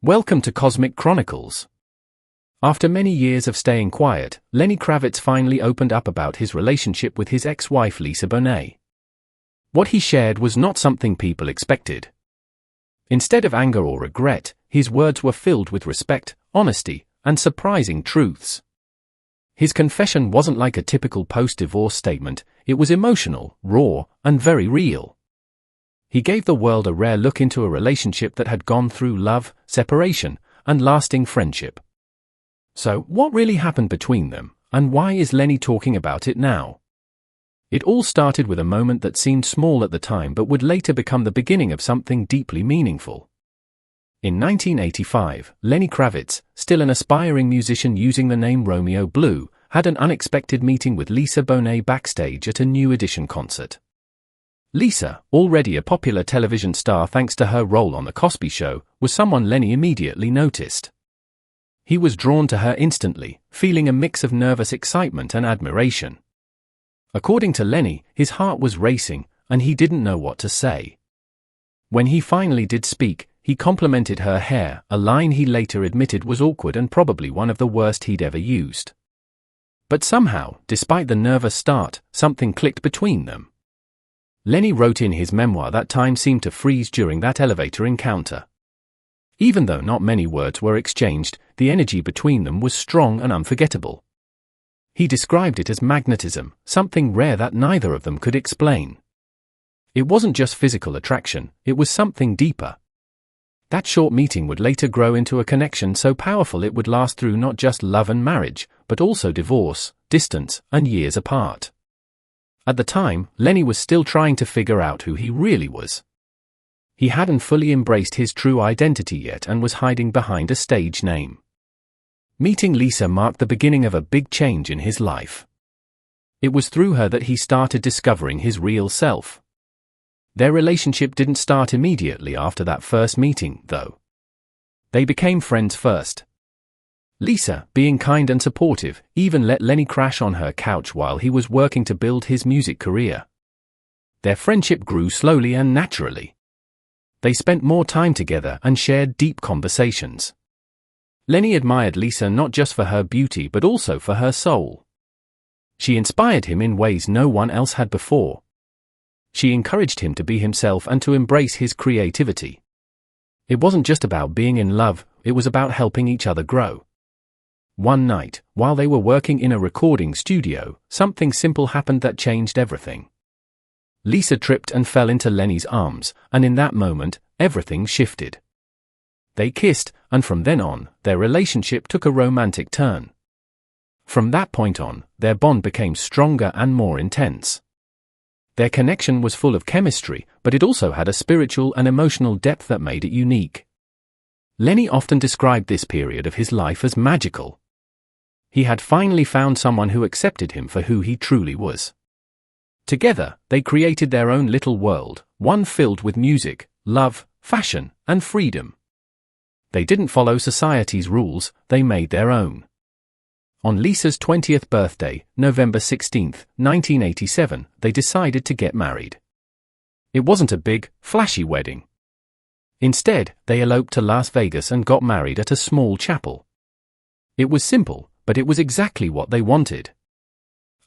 Welcome to Cosmic Chronicles. After many years of staying quiet, Lenny Kravitz finally opened up about his relationship with his ex-wife Lisa Bonet. What he shared was not something people expected. Instead of anger or regret, his words were filled with respect, honesty, and surprising truths. His confession wasn't like a typical post-divorce statement, it was emotional, raw, and very real. He gave the world a rare look into a relationship that had gone through love, separation, and lasting friendship. So, what really happened between them, and why is Lenny talking about it now? It all started with a moment that seemed small at the time but would later become the beginning of something deeply meaningful. In 1985, Lenny Kravitz, still an aspiring musician using the name Romeo Blue, had an unexpected meeting with Lisa Bonet backstage at a New Edition concert. Lisa, already a popular television star thanks to her role on The Cosby Show, was someone Lenny immediately noticed. He was drawn to her instantly, feeling a mix of nervous excitement and admiration. According to Lenny, his heart was racing, and he didn't know what to say. When he finally did speak, he complimented her hair, a line he later admitted was awkward and probably one of the worst he'd ever used. But somehow, despite the nervous start, something clicked between them. Lenny wrote in his memoir that time seemed to freeze during that elevator encounter. Even though not many words were exchanged, the energy between them was strong and unforgettable. He described it as magnetism, something rare that neither of them could explain. It wasn't just physical attraction, it was something deeper. That short meeting would later grow into a connection so powerful it would last through not just love and marriage, but also divorce, distance, and years apart. At the time, Lenny was still trying to figure out who he really was. He hadn't fully embraced his true identity yet and was hiding behind a stage name. Meeting Lisa marked the beginning of a big change in his life. It was through her that he started discovering his real self. Their relationship didn't start immediately after that first meeting, though. They became friends first. Lisa, being kind and supportive, even let Lenny crash on her couch while he was working to build his music career. Their friendship grew slowly and naturally. They spent more time together and shared deep conversations. Lenny admired Lisa not just for her beauty but also for her soul. She inspired him in ways no one else had before. She encouraged him to be himself and to embrace his creativity. It wasn't just about being in love, it was about helping each other grow. One night, while they were working in a recording studio, something simple happened that changed everything. Lisa tripped and fell into Lenny's arms, and in that moment, everything shifted. They kissed, and from then on, their relationship took a romantic turn. From that point on, their bond became stronger and more intense. Their connection was full of chemistry, but it also had a spiritual and emotional depth that made it unique. Lenny often described this period of his life as magical. He had finally found someone who accepted him for who he truly was. Together, they created their own little world, one filled with music, love, fashion, and freedom. They didn't follow society's rules, they made their own. On Lisa's 20th birthday, November 16, 1987, they decided to get married. It wasn't a big, flashy wedding. Instead, they eloped to Las Vegas and got married at a small chapel. It was simple, but it was exactly what they wanted.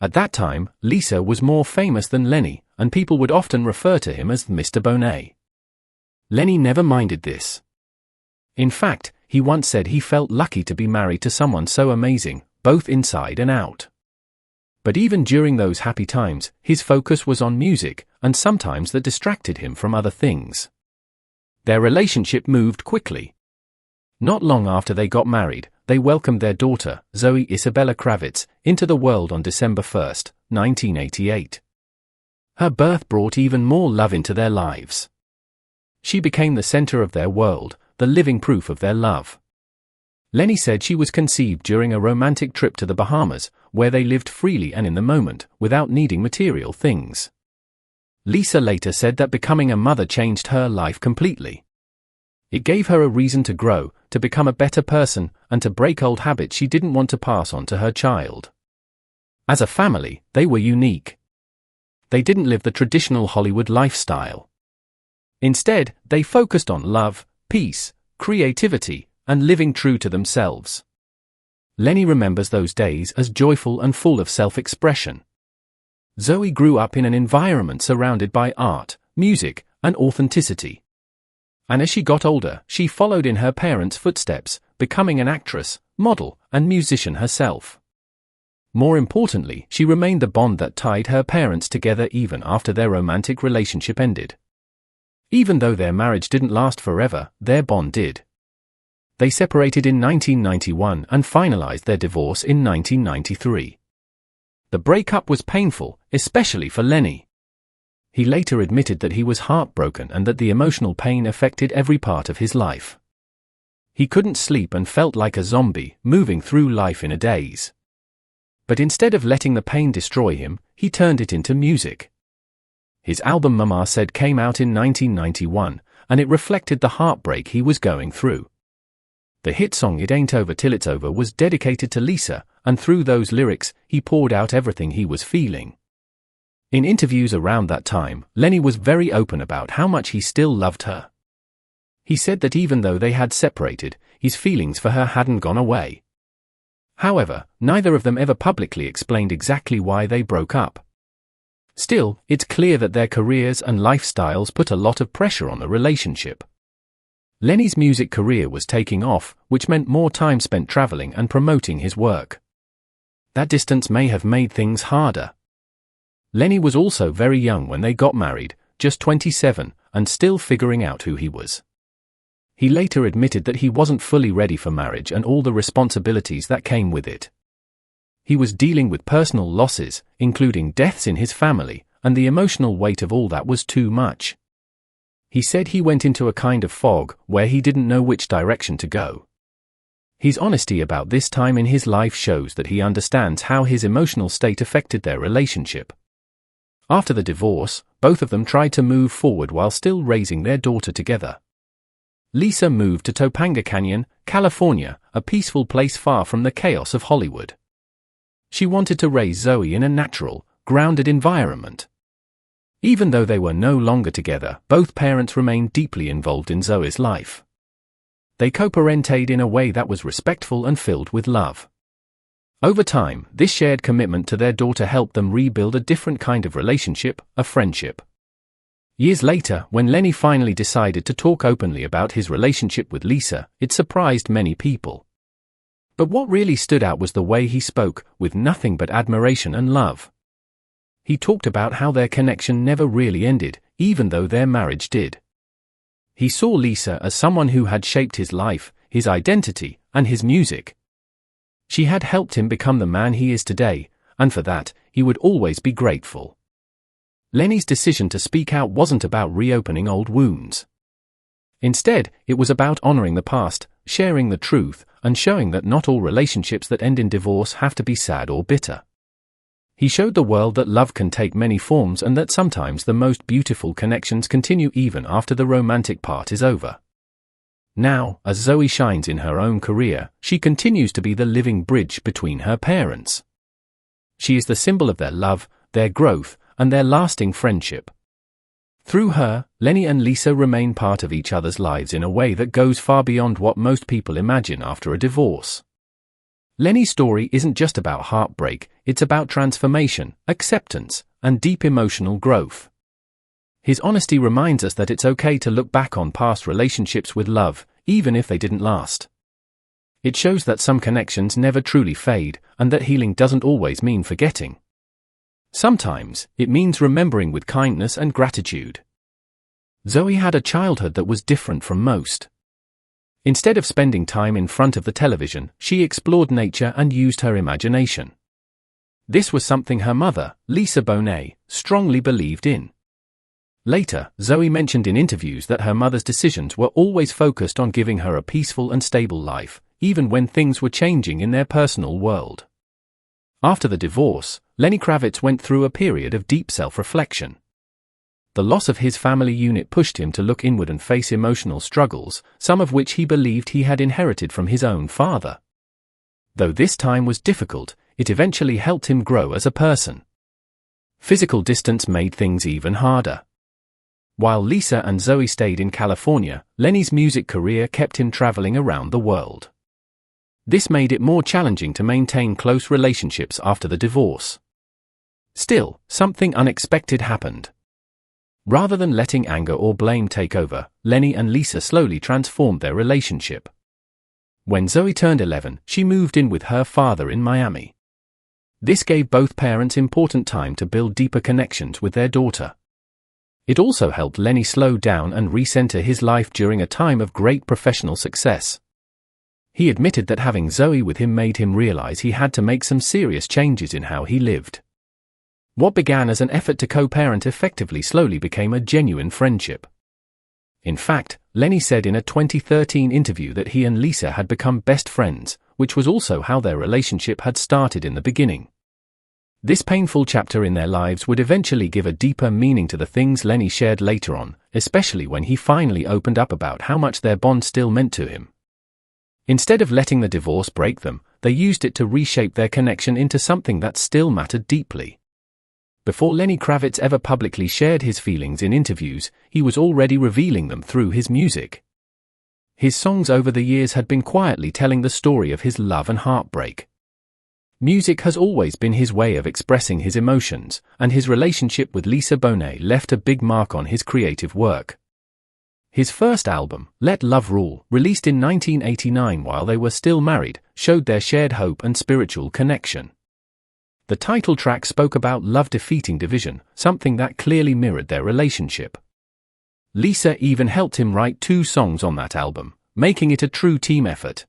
At that time, Lisa was more famous than Lenny, and people would often refer to him as Mr. Bonet. Lenny never minded this. In fact, he once said he felt lucky to be married to someone so amazing, both inside and out. But even during those happy times, his focus was on music, and sometimes that distracted him from other things. Their relationship moved quickly. Not long after they got married, they welcomed their daughter, Zoe Isabella Kravitz, into the world on December 1, 1988. Her birth brought even more love into their lives. She became the center of their world, the living proof of their love. Lenny said she was conceived during a romantic trip to the Bahamas, where they lived freely and in the moment, without needing material things. Lisa later said that becoming a mother changed her life completely. It gave her a reason to grow, to become a better person, and to break old habits she didn't want to pass on to her child. As a family, they were unique. They didn't live the traditional Hollywood lifestyle. Instead, they focused on love, peace, creativity, and living true to themselves. Lenny remembers those days as joyful and full of self-expression. Zoe grew up in an environment surrounded by art, music, and authenticity. And as she got older, she followed in her parents' footsteps, becoming an actress, model, and musician herself. More importantly, she remained the bond that tied her parents together even after their romantic relationship ended. Even though their marriage didn't last forever, their bond did. They separated in 1991 and finalized their divorce in 1993. The breakup was painful, especially for Lenny. He later admitted that he was heartbroken and that the emotional pain affected every part of his life. He couldn't sleep and felt like a zombie, moving through life in a daze. But instead of letting the pain destroy him, he turned it into music. His album Mama Said came out in 1991, and it reflected the heartbreak he was going through. The hit song It Ain't Over Till It's Over was dedicated to Lisa, and through those lyrics, he poured out everything he was feeling. In interviews around that time, Lenny was very open about how much he still loved her. He said that even though they had separated, his feelings for her hadn't gone away. However, neither of them ever publicly explained exactly why they broke up. Still, it's clear that their careers and lifestyles put a lot of pressure on the relationship. Lenny's music career was taking off, which meant more time spent traveling and promoting his work. That distance may have made things harder. Lenny was also very young when they got married, just 27, and still figuring out who he was. He later admitted that he wasn't fully ready for marriage and all the responsibilities that came with it. He was dealing with personal losses, including deaths in his family, and the emotional weight of all that was too much. He said he went into a kind of fog where he didn't know which direction to go. His honesty about this time in his life shows that he understands how his emotional state affected their relationship. After the divorce, both of them tried to move forward while still raising their daughter together. Lisa moved to Topanga Canyon, California, a peaceful place far from the chaos of Hollywood. She wanted to raise Zoe in a natural, grounded environment. Even though they were no longer together, both parents remained deeply involved in Zoe's life. They co-parented in a way that was respectful and filled with love. Over time, this shared commitment to their daughter helped them rebuild a different kind of relationship, a friendship. Years later, when Lenny finally decided to talk openly about his relationship with Lisa, it surprised many people. But what really stood out was the way he spoke, with nothing but admiration and love. He talked about how their connection never really ended, even though their marriage did. He saw Lisa as someone who had shaped his life, his identity, and his music. She had helped him become the man he is today, and for that, he would always be grateful. Lenny's decision to speak out wasn't about reopening old wounds. Instead, it was about honoring the past, sharing the truth, and showing that not all relationships that end in divorce have to be sad or bitter. He showed the world that love can take many forms and that sometimes the most beautiful connections continue even after the romantic part is over. Now, as Zoe shines in her own career, she continues to be the living bridge between her parents. She is the symbol of their love, their growth, and their lasting friendship. Through her, Lenny and Lisa remain part of each other's lives in a way that goes far beyond what most people imagine after a divorce. Lenny's story isn't just about heartbreak, it's about transformation, acceptance, and deep emotional growth. His honesty reminds us that it's okay to look back on past relationships with love, even if they didn't last. It shows that some connections never truly fade, and that healing doesn't always mean forgetting. Sometimes, it means remembering with kindness and gratitude. Zoe had a childhood that was different from most. Instead of spending time in front of the television, she explored nature and used her imagination. This was something her mother, Lisa Bonet, strongly believed in. Later, Zoe mentioned in interviews that her mother's decisions were always focused on giving her a peaceful and stable life, even when things were changing in their personal world. After the divorce, Lenny Kravitz went through a period of deep self-reflection. The loss of his family unit pushed him to look inward and face emotional struggles, some of which he believed he had inherited from his own father. Though this time was difficult, it eventually helped him grow as a person. Physical distance made things even harder. While Lisa and Zoe stayed in California, Lenny's music career kept him traveling around the world. This made it more challenging to maintain close relationships after the divorce. Still, something unexpected happened. Rather than letting anger or blame take over, Lenny and Lisa slowly transformed their relationship. When Zoe turned 11, she moved in with her father in Miami. This gave both parents important time to build deeper connections with their daughter. It also helped Lenny slow down and recenter his life during a time of great professional success. He admitted that having Zoe with him made him realize he had to make some serious changes in how he lived. What began as an effort to co-parent effectively slowly became a genuine friendship. In fact, Lenny said in a 2013 interview that he and Lisa had become best friends, which was also how their relationship had started in the beginning. This painful chapter in their lives would eventually give a deeper meaning to the things Lenny shared later on, especially when he finally opened up about how much their bond still meant to him. Instead of letting the divorce break them, they used it to reshape their connection into something that still mattered deeply. Before Lenny Kravitz ever publicly shared his feelings in interviews, he was already revealing them through his music. His songs over the years had been quietly telling the story of his love and heartbreak. Music has always been his way of expressing his emotions, and his relationship with Lisa Bonet left a big mark on his creative work. His first album, Let Love Rule, released in 1989 while they were still married, showed their shared hope and spiritual connection. The title track spoke about love defeating division, something that clearly mirrored their relationship. Lisa even helped him write 2 songs on that album, making it a true team effort.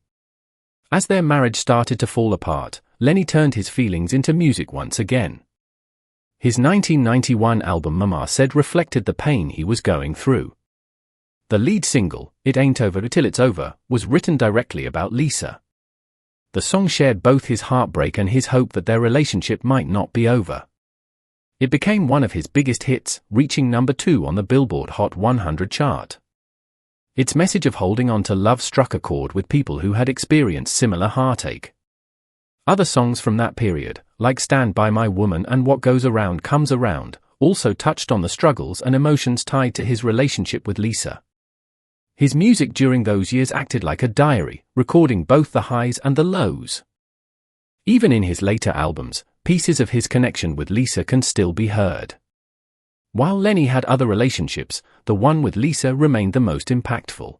As their marriage started to fall apart, Lenny turned his feelings into music once again. His 1991 album Mama Said reflected the pain he was going through. The lead single, It Ain't Over Till It's Over, was written directly about Lisa. The song shared both his heartbreak and his hope that their relationship might not be over. It became one of his biggest hits, reaching number 2 on the Billboard Hot 100 chart. Its message of holding on to love struck a chord with people who had experienced similar heartache. Other songs from that period, like Stand By My Woman and What Goes Around Comes Around, also touched on the struggles and emotions tied to his relationship with Lisa. His music during those years acted like a diary, recording both the highs and the lows. Even in his later albums, pieces of his connection with Lisa can still be heard. While Lenny had other relationships, the one with Lisa remained the most impactful.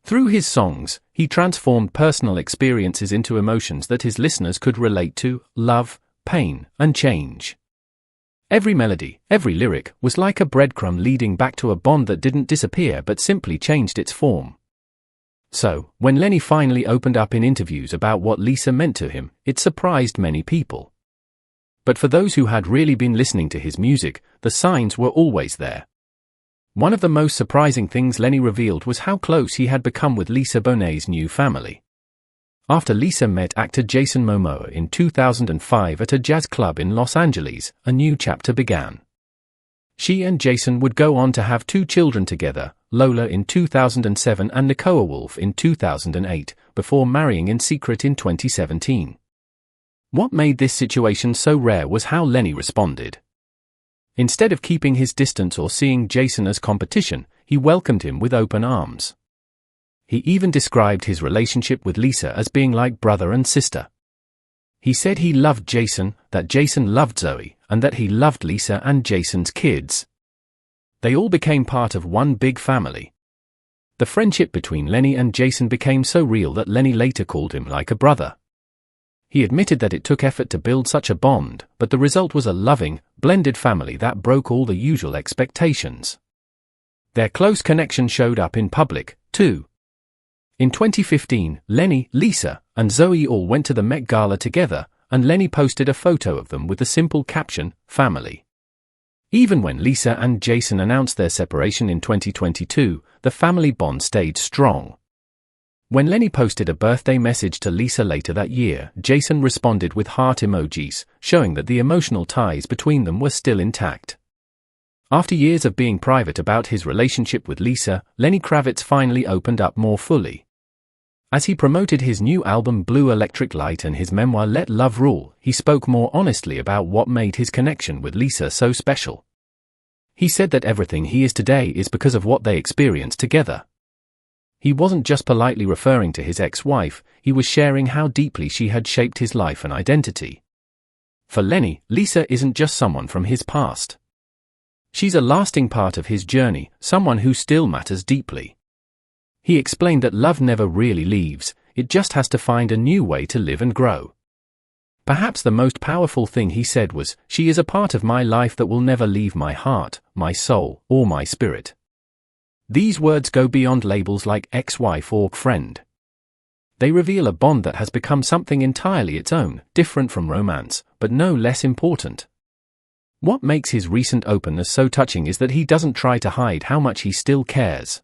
Through his songs, he transformed personal experiences into emotions that his listeners could relate to: love, pain, and change. Every melody, every lyric, was like a breadcrumb leading back to a bond that didn't disappear but simply changed its form. So, when Lenny finally opened up in interviews about what Lisa meant to him, it surprised many people. But for those who had really been listening to his music, the signs were always there. One of the most surprising things Lenny revealed was how close he had become with Lisa Bonet's new family. After Lisa met actor Jason Momoa in 2005 at a jazz club in Los Angeles, a new chapter began. She and Jason would go on to have 2 children together, Lola in 2007 and Nicoa Wolf in 2008, before marrying in secret in 2017. What made this situation so rare was how Lenny responded. Instead of keeping his distance or seeing Jason as competition, he welcomed him with open arms. He even described his relationship with Lisa as being like brother and sister. He said he loved Jason, that Jason loved Zoe, and that he loved Lisa and Jason's kids. They all became part of one big family. The friendship between Lenny and Jason became so real that Lenny later called him like a brother. He admitted that it took effort to build such a bond, but the result was a loving, blended family that broke all the usual expectations. Their close connection showed up in public, too. In 2015, Lenny, Lisa, and Zoe all went to the Met Gala together, and Lenny posted a photo of them with the simple caption, "Family." Even when Lisa and Jason announced their separation in 2022, the family bond stayed strong. When Lenny posted a birthday message to Lisa later that year, Jason responded with heart emojis, showing that the emotional ties between them were still intact. After years of being private about his relationship with Lisa, Lenny Kravitz finally opened up more fully. As he promoted his new album Blue Electric Light and his memoir Let Love Rule, he spoke more honestly about what made his connection with Lisa so special. He said that everything he is today is because of what they experienced together. He wasn't just politely referring to his ex-wife, he was sharing how deeply she had shaped his life and identity. For Lenny, Lisa isn't just someone from his past. She's a lasting part of his journey, someone who still matters deeply. He explained that love never really leaves, it just has to find a new way to live and grow. Perhaps the most powerful thing he said was, "She is a part of my life that will never leave my heart, my soul, or my spirit." These words go beyond labels like ex-wife or friend. They reveal a bond that has become something entirely its own, different from romance, but no less important. What makes his recent openness so touching is that he doesn't try to hide how much he still cares.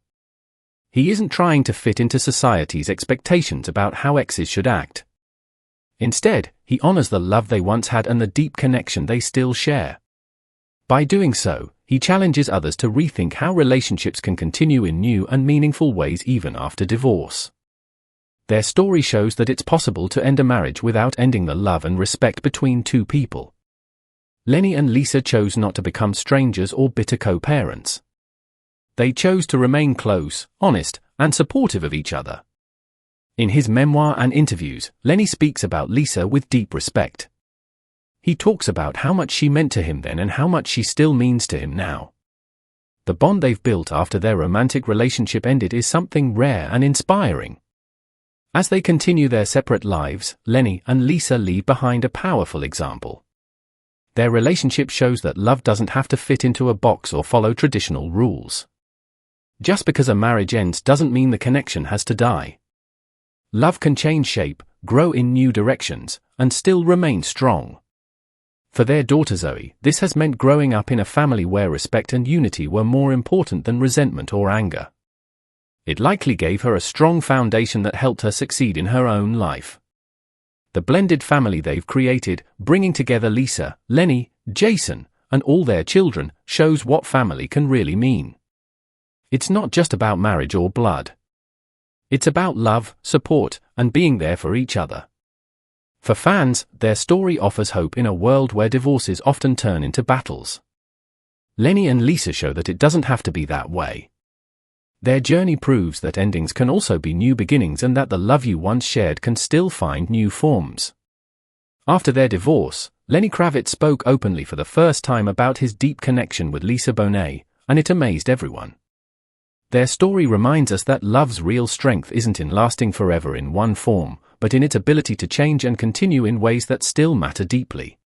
He isn't trying to fit into society's expectations about how exes should act. Instead, he honors the love they once had and the deep connection they still share. By doing so, he challenges others to rethink how relationships can continue in new and meaningful ways even after divorce. Their story shows that it's possible to end a marriage without ending the love and respect between two people. Lenny and Lisa chose not to become strangers or bitter co-parents. They chose to remain close, honest, and supportive of each other. In his memoir and interviews, Lenny speaks about Lisa with deep respect. He talks about how much she meant to him then and how much she still means to him now. The bond they've built after their romantic relationship ended is something rare and inspiring. As they continue their separate lives, Lenny and Lisa leave behind a powerful example. Their relationship shows that love doesn't have to fit into a box or follow traditional rules. Just because a marriage ends doesn't mean the connection has to die. Love can change shape, grow in new directions, and still remain strong. For their daughter Zoe, this has meant growing up in a family where respect and unity were more important than resentment or anger. It likely gave her a strong foundation that helped her succeed in her own life. The blended family they've created, bringing together Lisa, Lenny, Jason, and all their children, shows what family can really mean. It's not just about marriage or blood. It's about love, support, and being there for each other. For fans, their story offers hope in a world where divorces often turn into battles. Lenny and Lisa show that it doesn't have to be that way. Their journey proves that endings can also be new beginnings and that the love you once shared can still find new forms. After their divorce, Lenny Kravitz spoke openly for the first time about his deep connection with Lisa Bonet, and it amazed everyone. Their story reminds us that love's real strength isn't in lasting forever in one form, but in its ability to change and continue in ways that still matter deeply.